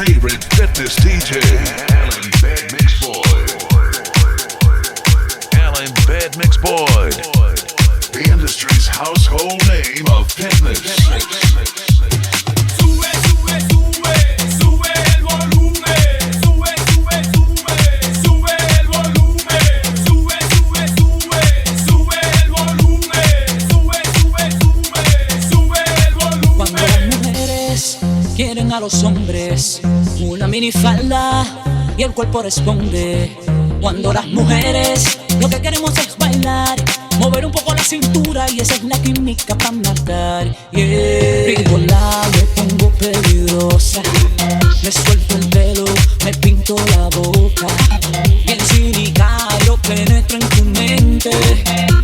favorite fitness DJ, Alan Baddmixx Boyd. The industry's household name of fitness. Quieren a los hombres una minifalda y el cuerpo responde. Cuando las mujeres lo que queremos es bailar, mover un poco la cintura y esa es la química para matar. Frigola, me pongo peligrosa, me suelto el pelo, me pinto la boca. Bien cínica, yo penetro en tu mente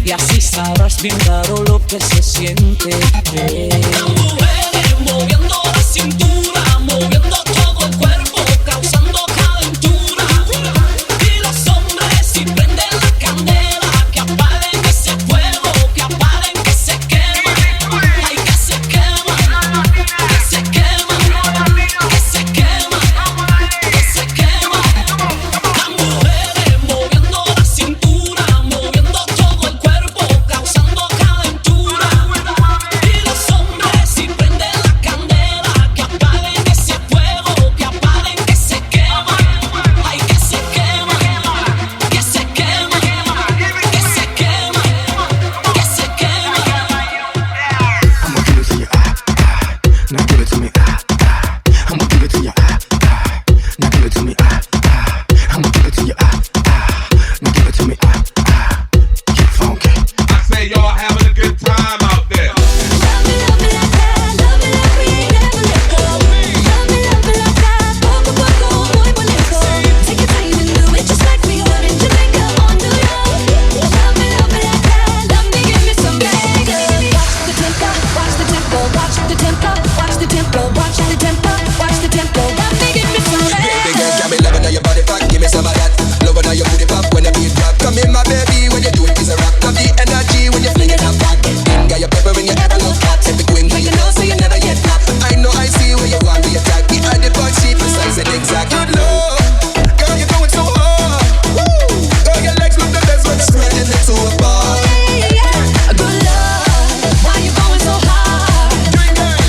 y así sabrás bien claro lo que se siente. Las mujeres moviendo la cintura, moviendo todo el cuerpo, causando calentura. Y los hombres si prenden la candela, que apaguen ese fuego, que apaguen que se quema. Ay, que se quema, que se quema, que se quema, que se quema. Las mujeres moviendo la cintura, moviendo todo el cuerpo, causando calentura. Y los hombres si prenden la candela, que apaguen ese fuego, que apaguen que se quema. Ay, que se quema, que se quema, que se quema, que se quema. I'ma give it to you, now give it to me, I'ma give it to you, now give it to me, I'ma give it to you, now give it to me, get funky. I say y'all having a good time out there. Love me like that, love me like we ain't never let go. Love me like that, poco a poco, muy bonito. Take your time and do it just like we would in Jamaica or New York. Love me like that, love me, give me some mega. Watch the tempo, watch the tempo, watch the tempo, watch the tempo, watch the tempo, watch the tempo. Love me, give me some mega. Baby girl, got me loving how your body fat. Give me some of that. Loving how your booty pop when the beat drop. Come in, my baby, when you do it, it's a rock. Love the energy when you fling it up back. Got your pepper in your head, I love that. Every queen, you know, so you never yet flop. I know I see where you want to attack. The eye, the box, she precise and exact. Good lord, girl, you're going so hard. Woo, girl, your legs look the best when you're spreading it to a bar. Good love, why you going so hard?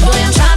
Boy, I'm trying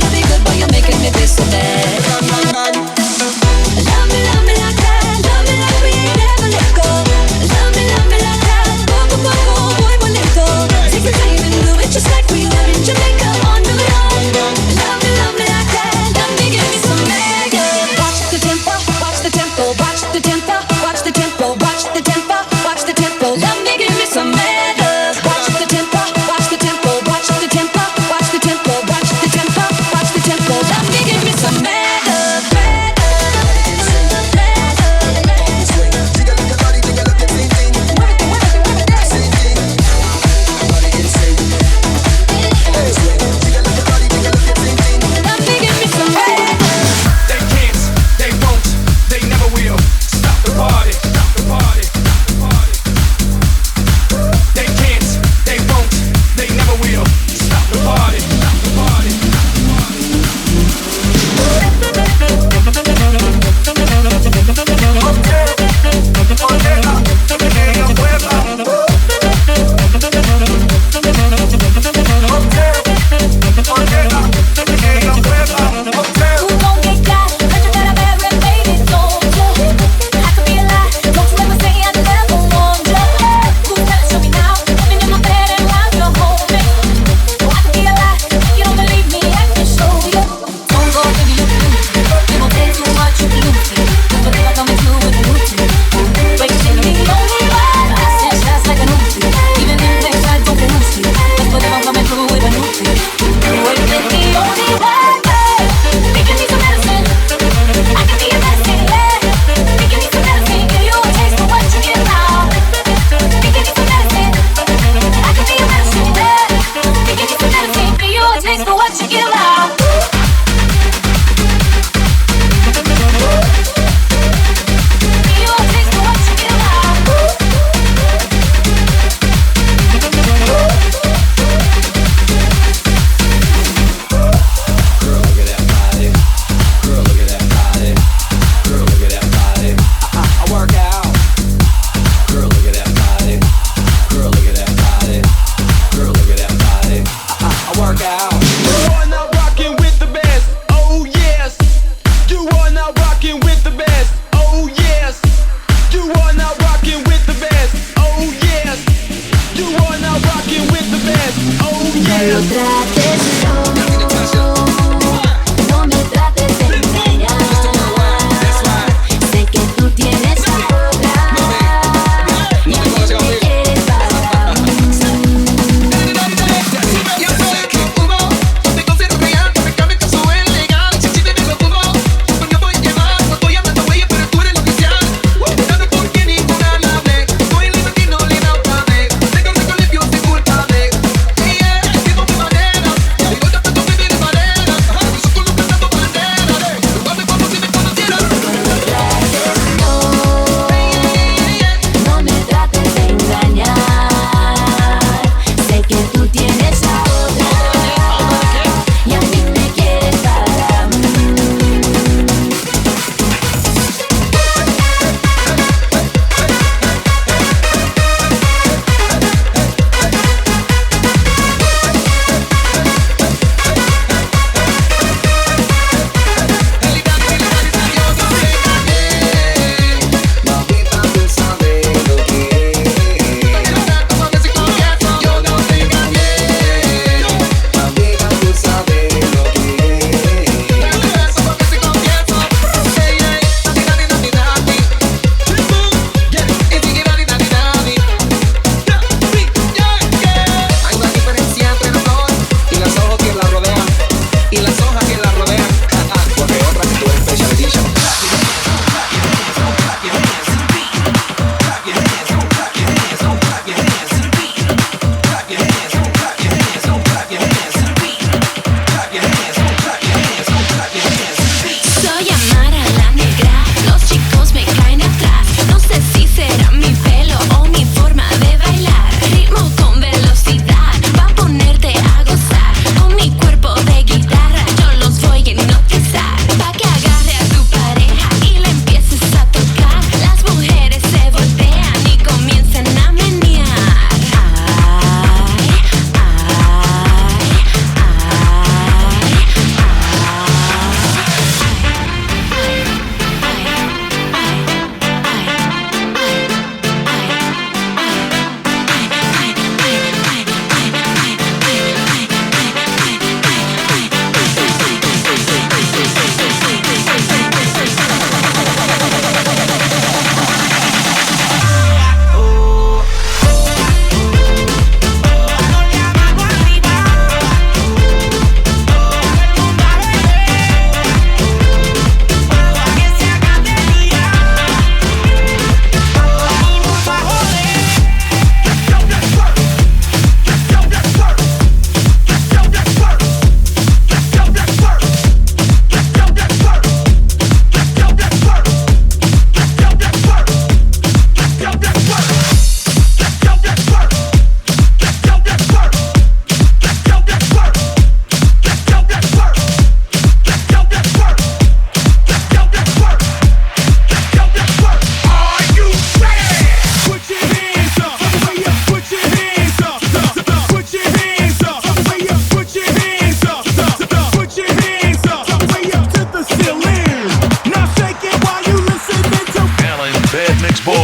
Baddmixx, boy.